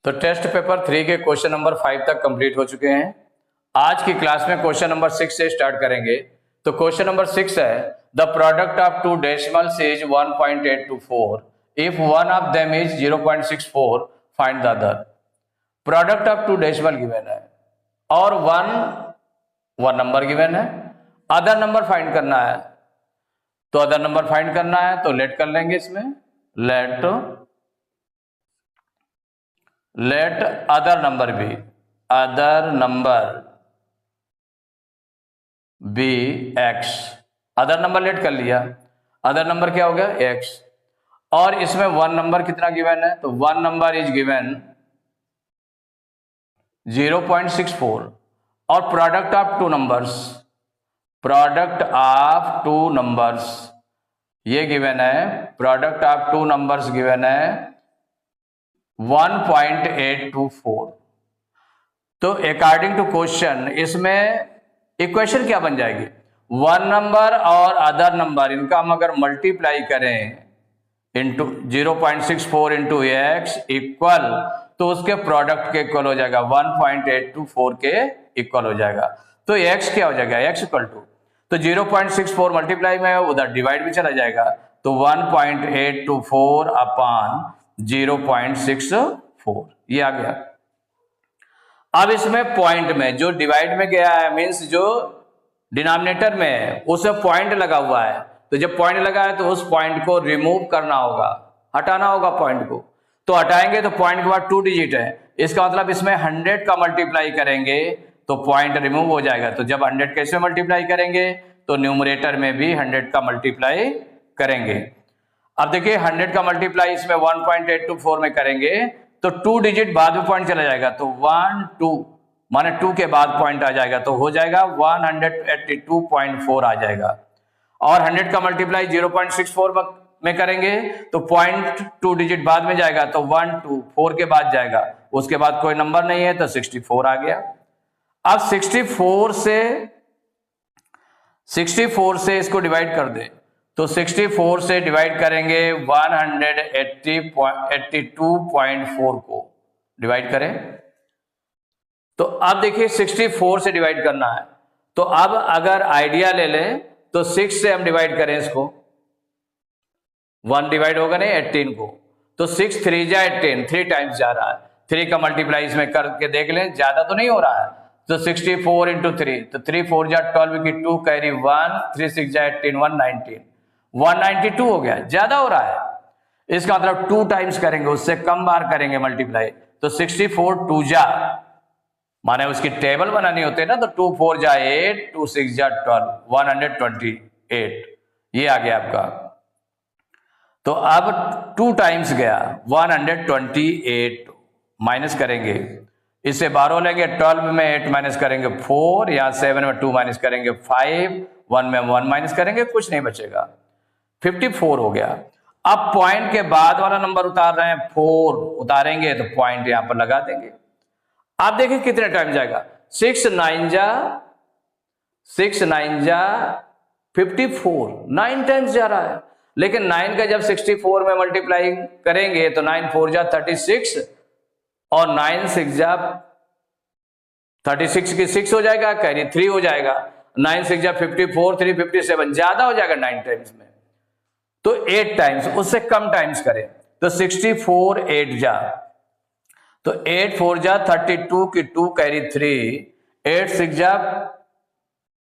तो test paper 3 के question number 5 तक कंप्लीट हो चुके हैं। आज की क्लास में क्वेश्चन नंबर 6 से स्टार्ट करेंगे। तो क्वेश्चन नंबर 6 है, the product of two decimals is 1.824 if one of them is 0.64 find the other. Product of two decimal given है और वन नंबर गिवन है, अदर नंबर फाइंड करना है। तो अदर नंबर फाइंड करना है तो लेट कर लेंगे इसमें, let other number be X. Other number let कर लिया, अदर नंबर क्या हो गया एक्स। और इसमें वन नंबर कितना गिवन है, तो वन नंबर इज गिवन 0.64 और प्रोडक्ट ऑफ टू नंबर्स ये गिवन है, product of two numbers given है 1.824। तो अकॉर्डिंग टू क्वेश्चन इसमें इक्वेशन क्या बन जाएगी, वन नंबर और अदर नंबर इनका हम अगर मल्टीप्लाई करें इंटू 0.64 इंटू एक्स इक्वल, तो उसके प्रोडक्ट के इक्वल हो जाएगा 1.824 के इक्वल हो जाएगा। तो एक्स क्या हो जाएगा, एक्स इक्वल टू, तो 0.64 मल्टीप्लाई में उधर डिवाइड भी चला जाएगा, तो 1.824 अपान 0.64 ये आ गया। अब इसमें पॉइंट में जो डिवाइड में गया है मींस जो डिनोमिनेटर में है उसमें पॉइंट लगा हुआ है, तो जब पॉइंट लगा है तो उस पॉइंट को रिमूव करना होगा, हटाना होगा पॉइंट को। तो हटाएंगे तो पॉइंट के बाद 2 डिजिट है, इसका मतलब इसमें 100 का मल्टीप्लाई करेंगे तो पॉइंट रिमूव हो जाएगा। तो जब 100 कैसे मल्टीप्लाई करेंगे, तो न्यूमरेटर में भी 100 का मल्टीप्लाई करेंगे। अब देखिए 100 का मल्टीप्लाई इसमें 1.824 में करेंगे तो 2 डिजिट बाद में पॉइंट चला जाएगा, तो 1 2 माने 2 के बाद पॉइंट आ जाएगा, तो हो जाएगा 182.4 आ जाएगा। और 100 का मल्टीप्लाई 0.64 में करेंगे तो पॉइंट 2 डिजिट बाद में जाएगा, तो 1 2 4 के बाद जाएगा, उसके बाद कोई नंबर नहीं है तो 64 आ गया। अब 64 से इसको डिवाइड कर दे, तो 64 से डिवाइड करेंगे 182.4 को डिवाइड करें। तो अब देखिए 64 से डिवाइड करना है, तो अब अगर आइडिया ले लें तो 6 से हम डिवाइड करें इसको, 1 डिवाइड होगा नहीं 18 को, तो 6 3 जा 18, 3 टाइम्स जा रहा है। 3 का मल्टीप्लाई इसमें करके देख लें, ज्यादा तो नहीं हो रहा है, तो 64 इंटू 3, तो 3 4 जा 12 की 2 कैरी 1, 3 6 जा 18, 192 हो गया, ज्यादा हो रहा है। इसका मतलब 2 टाइम्स करेंगे, उससे कम बार करेंगे मल्टीप्लाई, तो 64 2 जा माने उसकी टेबल बनानी होती है ना, तो 2 4 जा 8, 2 6 जा 12, 128 ये आ गया आपका। तो अब 2 टाइम्स गया 128, माइनस करेंगे, इससे 12 लेंगे, 12 में 8 माइनस करेंगे 4, या 7 में 2 माइनस करेंगे 5, 1 में 1 माइनस करेंगे, कुछ नहीं बचेगा, 54 हो गया। अब पॉइंट के बाद वाला नंबर उतार रहे हैं, 4 उतारेंगे तो पॉइंट यहां पर लगा देंगे। आप देखिए कितने टाइम जाएगा, 6 9 जा 54, 9 टाइम्स जा रहा है। लेकिन 9 का जब 64 में मल्टीप्लाई करेंगे तो 9 4 जा 36 और 9 6 जा 36 की 6 हो जाएगा, कैरी 3 हो जाएगा, 9 6 जा 54, 3 57, ज्यादा हो जाएगा 9 टाइम्स में, तो 8 टाइम्स, उससे कम टाइम्स करें, तो 64 8 जा, तो 8 4 जा 32 की 2 कैरी 3, 8 6 जा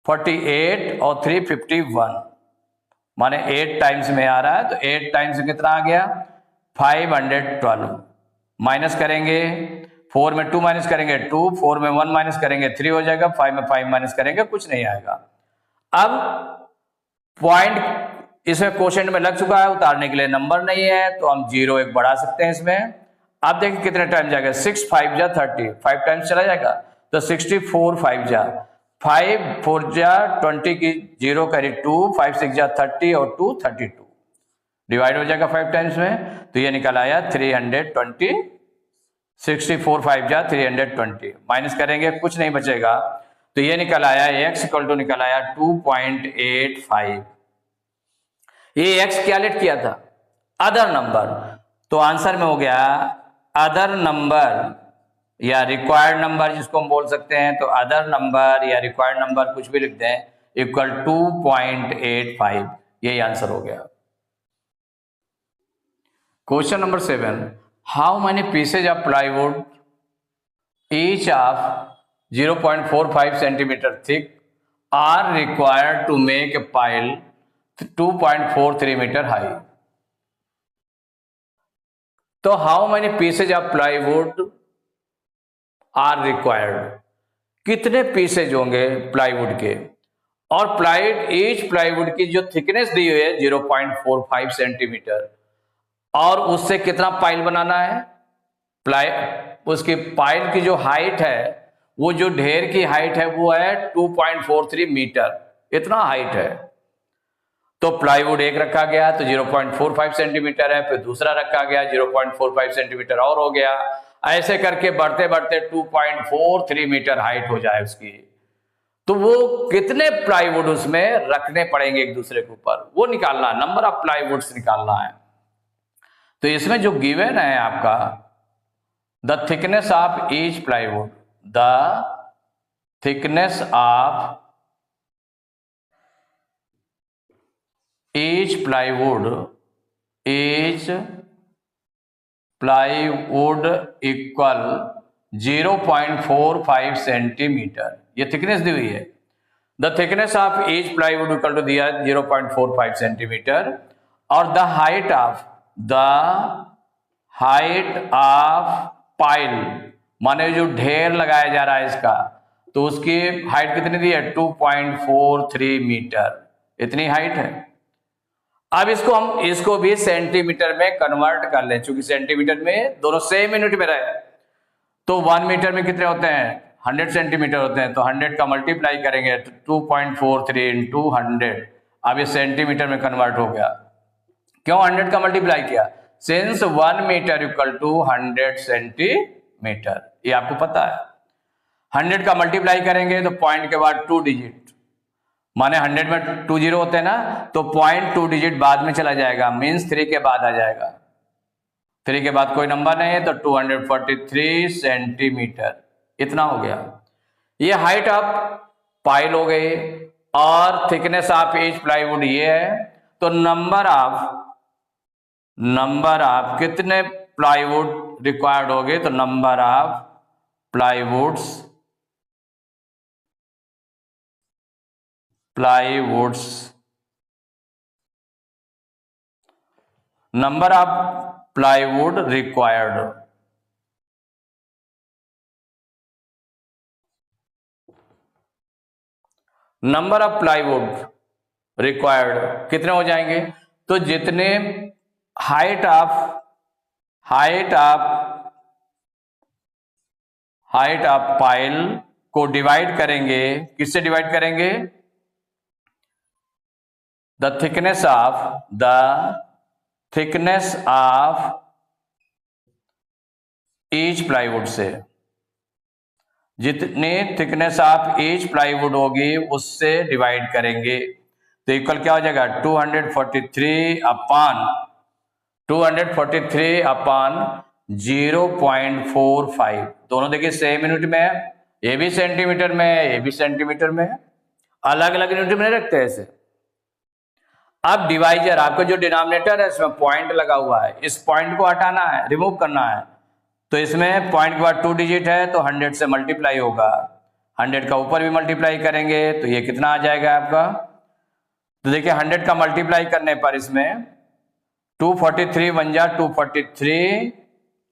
48 और 3 51, माने 8 टाइम्स में आ रहा है, तो 8 टाइम्स कितना आ गया 512। माइनस करेंगे, 4 में 2 माइनस करेंगे 2, 4 में 1 माइनस करेंगे 3 हो जाएगा, 5 में 5 माइनस करेंगे कुछ नहीं आएगा। अब पॉइंट इसमें क्वोशेंट में लग चुका है, उतारने के लिए नंबर नहीं है, तो हम 0 1 बढ़ा सकते हैं इसमें। आप देखिए कितने टाइम जाएगा, 6 5 जा 30, 5 टाइम्स चला जाएगा, तो 64 5 जा 5 4 जा 20 की 0 करी 2, 5 6 जा 30 और 2 32 डिवाइड हो जाएगा 5 टाइम्स में, तो ये निकल आया 320। 64 5 जा 320, माइनस करेंगे कुछ नहीं बचेगा, तो ये निकल आया x इक्वल टू निकल आया 2.85। ये x क्या लेट किया था, अदर नंबर, तो आंसर में हो गया अदर नंबर या रिक्वायर्ड नंबर जिसको हम बोल सकते हैं, तो अदर नंबर या रिक्वायर्ड नंबर कुछ भी लिख दें, इक्वल 2.85, यही आंसर हो गया। Question number 7, how many pieces of plywood each of 0.45 centimetre thick are required to make a pile 2.43 metre high. तो how many pieces of plywood are required, कितने पीसेज होंगे प्लाईवुड के, और ईच प्लाईवुड की जो thickness दी हुई है 0.45 सेंटीमीटर, और उससे कितना पाइल बनाना है। उसकी पाइल की जो हाइट है, वो जो ढेर की हाइट है वो है 2.43 मीटर, इतना हाइट है। तो प्लाईवुड एक रखा गया तो 0.45 सेंटीमीटर है, फिर दूसरा रखा गया 0.45 सेंटीमीटर और हो गया, ऐसे करके बढ़ते बढ़ते 2.43 मीटर हाइट हो जाए उसकी। तो वो कितने प्लाईवुड उसमें रखने पड़ेंगे एक दूसरे के ऊपर, वो निकालना, नंबर ऑफ प्लाईवुड्स निकालना है। तो इसमें जो गिवन है आपका, the thickness of each plywood, the thickness of each plywood equal 0.45 centimetre, ये थिकनेस दी हुई है। The thickness of each plywood equal to दिया 0.45 सेंटीमीटर, और द हाइट ऑफ पाइल, माने जो ढेर लगाया जा रहा है इसका, तो उसकी हाइट कितनी दी है 2.43 मीटर, इतनी हाइट है। अब इसको भी सेंटीमीटर में कन्वर्ट कर लें, क्योंकि सेंटीमीटर में दोनों सेम यूनिट में रहे, तो 1 मीटर में कितने होते हैं 100 सेंटीमीटर होते हैं, तो 100 का मल्टीप्लाई करेंगे तो 2.43 इंटू 100, अब ये सेंटीमीटर में कन्वर्ट हो गया। क्यों 100 का मल्टीप्लाई किया, since 1 metre equal to 100 centimetre, ये आपको पता है। 100 का मल्टीप्लाई करेंगे तो पॉइंट के बाद 2 डिजिट, माने 100 में 2 जीरो होते हैं ना, तो 0.2 डिजिट बाद में चला जाएगा, मीन्स 3 के बाद आ जाएगा, 3 के बाद कोई नंबर नहीं है, तो 243 सेंटीमीटर, इतना हो गया। ये हाइट ऑफ पाइल हो गई, और थिकनेस ऑफ ईच प्लाईवुड ये है। तो नंबर ऑफ कितने प्लाईवुड रिक्वायर्ड हो गए, तो number of प्लाईवुड्स number of plywood required, number of plywood required कितने हो जाएंगे, तो जितने हाइट ऑफ पाइल को डिवाइड करेंगे, किससे डिवाइड करेंगे, the thickness of each plywood से, जितनी थिकनेस ऑफ ईच प्लाईवुड होगी उससे डिवाइड करेंगे, तो इक्वल क्या हो जाएगा 243 अपॉन 0.45, दोनों देखिए सेम यूनिट में है, ये भी सेंटीमीटर में है, ये भी सेंटीमीटर में है, अलग अलग यूनिट में नहीं रखते ऐसे। अब डिवाइजर, आपका जो डिनोमिनेटर है इसमें पॉइंट लगा हुआ है, इस पॉइंट को हटाना है, रिमूव करना है, तो इसमें पॉइंट के बाद 2 डिजिट है, तो 100 से मल्टीप्लाई होगा, 100 का ऊपर भी मल्टीप्लाई करेंगे तो ये कितना आ जाएगा आपका, तो देखिए 100 का मल्टीप्लाई करने पर इसमें 243 बन जा 243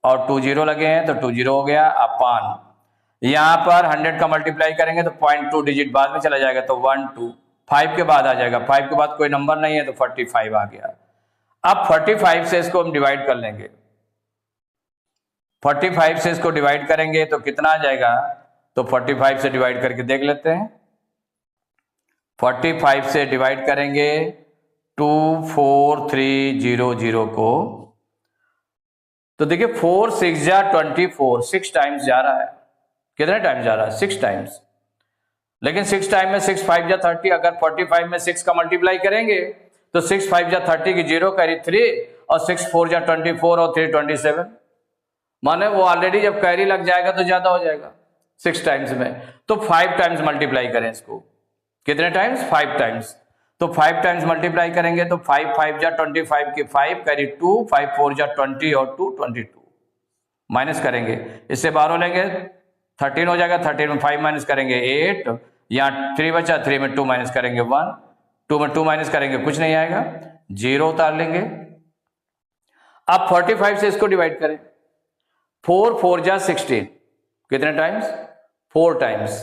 और 2 जीरो लगे हैं तो 2 जीरो हो गया, अपान यहां पर 100 का मल्टीप्लाई करेंगे तो 0.2 डिजिट बाद में चला जाएगा, तो 1 2 5 के बाद आ जाएगा, 5 के बाद कोई नंबर नहीं है तो 45 आ गया। अब 45 से इसको हम डिवाइड कर लेंगे, 45 से इसको डिवाइड करेंगे तो कितना आ जाएगा, तो 45 से डिवाइड करके देख लेते हैं, 45 से डिवाइड करेंगे 24300 को, तो देखिए 4 6 जा 24, 6 टाइम्स जा रहा है, कितने टाइम्स जा रहा है 6 टाइम्स, लेकिन 6 टाइम में 6 5 जा 30, अगर 45 में 6 का मल्टीप्लाई करेंगे तो 6 5 जा 30 की 0 कैरी 3 और 6 4 जा 24 और 3 27, माने वो ऑलरेडी जब कैरी लग जाएगा तो ज्यादा हो जाएगा 6 टाइम्स में, तो 5 टाइम्स मल्टीप्लाई करें इसको। कितने टाइम्स? 5 टाइम्स। तो 5 टाइम्स मल्टीप्लाई करेंगे तो 5 5 जा 25 की 5 कैरी 2, 5 4 जा 20 और 2 22। माइनस करेंगे, इससे 12 लेंगे 13 हो जाएगा, 13 में 5 माइनस करेंगे 8, यहाँ 3 बचा, 3 में 2 माइनस करेंगे 1, 2 में 2 माइनस करेंगे कुछ नहीं आएगा, 0 उतार लेंगे। अब 45 से इसको डिवाइड करें, 4 4 जा 16, कितने टाइम्स? 4 टाइम्स,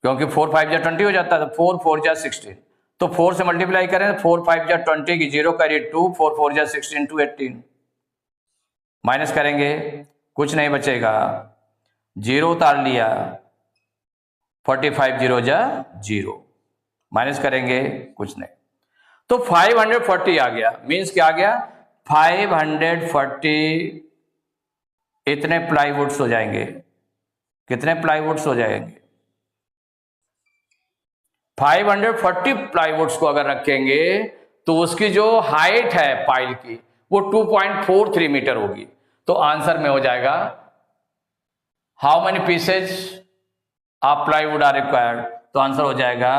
क्योंकि 4 5 जा 20 हो जाता है, तो 4 4 जा 16, तो 4 से मल्टीप्लाई करें, 4 5 जा 20 की 0 करिए 2, 4 4 जा 16 2 18, माइनस करेंगे कुछ नहीं बचेगा, 0 उतार लिया, 45 0 जा 0, माइनस करेंगे कुछ नहीं, तो 540 आ गया। मीन्स क्या आ गया? 540 इतने प्लाईवुड्स हो जाएंगे। कितने प्लाईवुड्स हो जाएंगे? 540 प्लाईवुड्स को अगर रखेंगे तो उसकी जो हाइट है पाइल की वो 2.43 मीटर होगी। तो आंसर में हो जाएगा how many pieces of plywood are required, तो आंसर हो जाएगा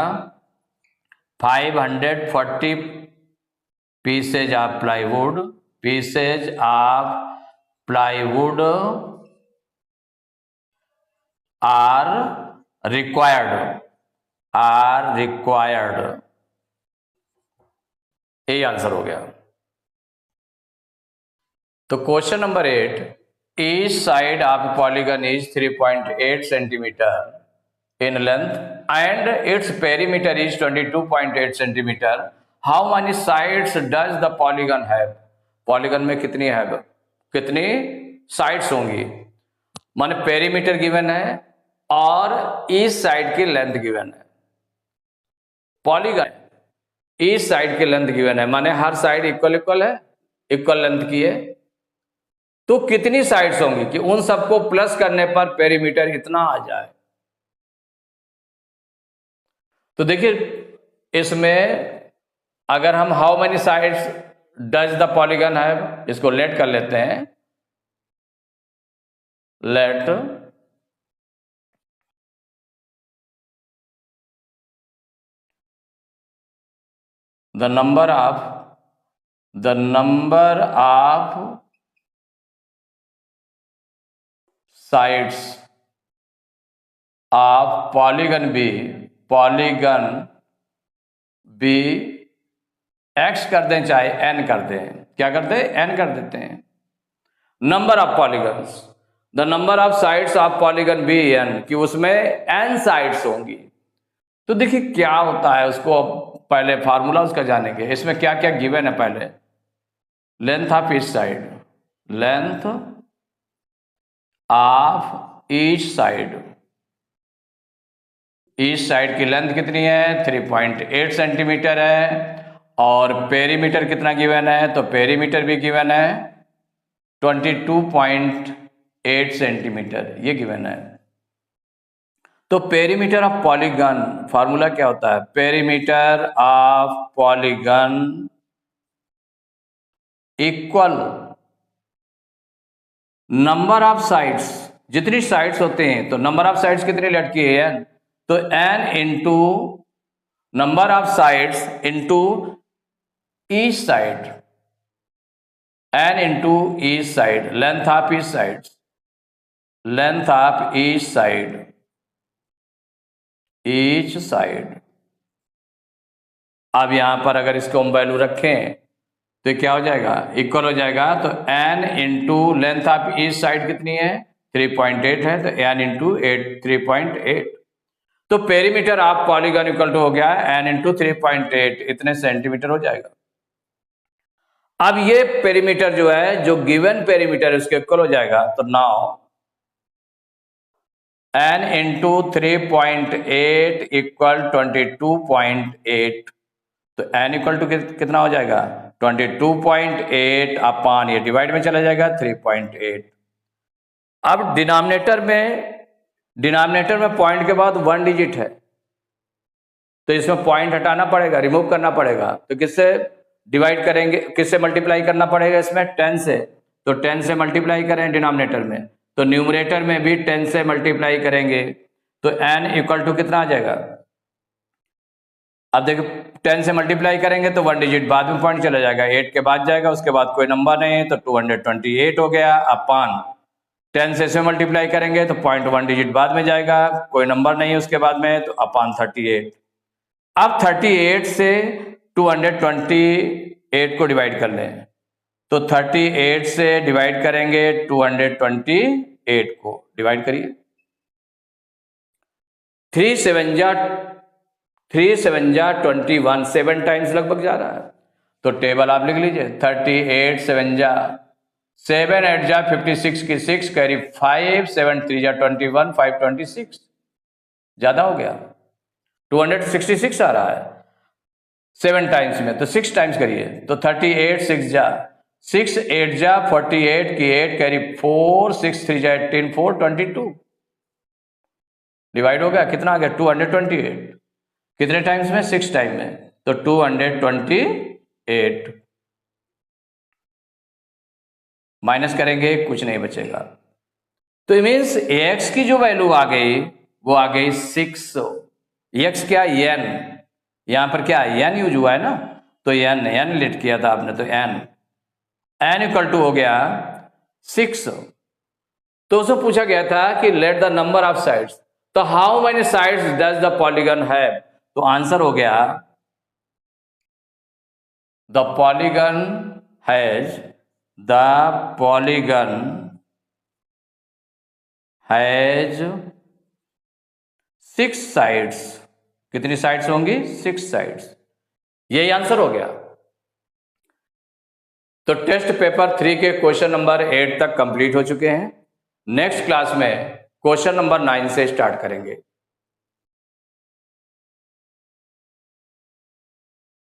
540 pieces of plywood, pieces of plywood are required, are required, यही आंसर हो गया। तो question number 8, each side of polygon is 3.8 centimetre in length and its perimeter is 22.8 centimeter. How many sides does the polygon have? Polygon में कितनी है, कितनी sides होंगी? माने पेरीमीटर गिवन है और ईच साइड की लेंथ गिवन है। पॉलीगन ईच साइड की लेंथ गिवन है, माने हर साइड इक्वल इक्वल है, इक्वल लेंथ की है। तो कितनी साइड्स होंगी कि उन सबको प्लस करने पर पेरीमीटर इतना आ जाए? तो देखिए इसमें अगर हम how many sides does the polygon have, इसको लेट कर लेते हैं, let the number of sides of polygon be X कर दें चाहे एन कर दें, क्या करते हैं? एन कर देते हैं। Number of polygons, the number of sides of polygon be N, कि उसमें एन साइड्स होंगी। तो देखिए क्या होता है, उसको पहले फार्मूला उसका जानेंगे। इसमें क्या क्या गिवन है? पहले length of each side, length of each side, each side की लेंथ कितनी है? 3.8 सेंटीमीटर है। और पेरीमीटर कितना गिवन है? तो पेरीमीटर भी गिवन है 22.8 सेंटीमीटर, ये गिवन है। तो पेरीमीटर ऑफ पॉलीगन फार्मूला क्या होता है? Perimeter of polygon equal number of sides, जितनी साइड्स होते हैं तो नंबर ऑफ साइड्स कितनी लटकी है? n, तो n into number of sides into each side, n into each side, length of each side, length of each side, each side. अब यहां पर अगर इसको हम वैल्यू रखें तो क्या हो जाएगा? इक्वल हो जाएगा। तो n into length of each side कितनी है? 3.8 है, तो n इंटू 3.8। तो perimeter of polygon equal to हो गया n इंटू 3.8, इतने सेंटीमीटर हो जाएगा। अब ये पेरीमीटर जो है, जो गिवन पेरीमीटर उसके इक्वल हो जाएगा। तो नाउ n इंटू 3.8 इक्वल 22.8, तो n इक्वल टू कितना हो जाएगा? 22.8 अपॉन ये डिवाइड में चला जाएगा 3.8। अब डिनोमिनेटर में पॉइंट के बाद 1 डिजिट है, तो इसमें पॉइंट हटाना पड़ेगा, रिमूव करना पड़ेगा। तो किससे डिवाइड करेंगे, किससे मल्टीप्लाई करना पड़ेगा? इसमें 10 से। तो 10 से मल्टीप्लाई करें डिनोमिनेटर में, तो न्यूमरेटर में भी 10 से मल्टीप्लाई करेंगे, तो n इक्वल टू कितना आ जाएगा। अब देखो 10 से मल्टीप्लाई करेंगे तो 1 डिजिट बाद में पॉइंट चला जाएगा, 8 के बाद जाएगा, उसके बाद कोई नंबर नहीं है, तो 228 हो गया। अपान 10 से मल्टीप्लाई करेंगे तो पॉइंट 1 डिजिट बाद में जाएगा, कोई नंबर नहीं है उसके बाद में, तो अपान 38। अब 38 से 228 को डिवाइड कर लें, तो 38 से डिवाइड करेंगे 228 को, डिवाइड करिए। 3 7 जा 21, 7 टाइम्स लगभग जा रहा है, तो टेबल आप लिख लीजिए। 38 7 जा 7 8 जा 56 की 6 कैरी 5 7 3 जा 21 5 26, ज्यादा हो गया, 266 आ रहा है 7 टाइम्स में, तो 6 टाइम्स करिए, तो 38 6 जा 6 8 जा 48 की 8 कैरी 4 6 3 जा 18 4 22, डिवाइड हो गया, कितना आ गया 228, कितने टाइम्स में 6 टाइम में, तो 228 माइनस करेंगे कुछ नहीं बचेगा, तो मीन्स x की जो वैल्यू आ गई वो आ गई 6। x क्या n, यहां पर क्या n यूज हुआ है ना, तो n लेट किया था आपने, तो n इक्वल टू हो गया 6। तो उससे पूछा गया था कि let the number of sides, तो how many sides does the polygon have, तो आंसर हो गया द पॉलीगन हैज 6 साइड्स। कितनी साइड्स होंगी, 6 साइड्स, यही आंसर हो गया। तो टेस्ट पेपर 3 के क्वेश्चन नंबर 8 तक कंप्लीट हो चुके हैं। नेक्स्ट क्लास में क्वेश्चन नंबर 9 से स्टार्ट करेंगे।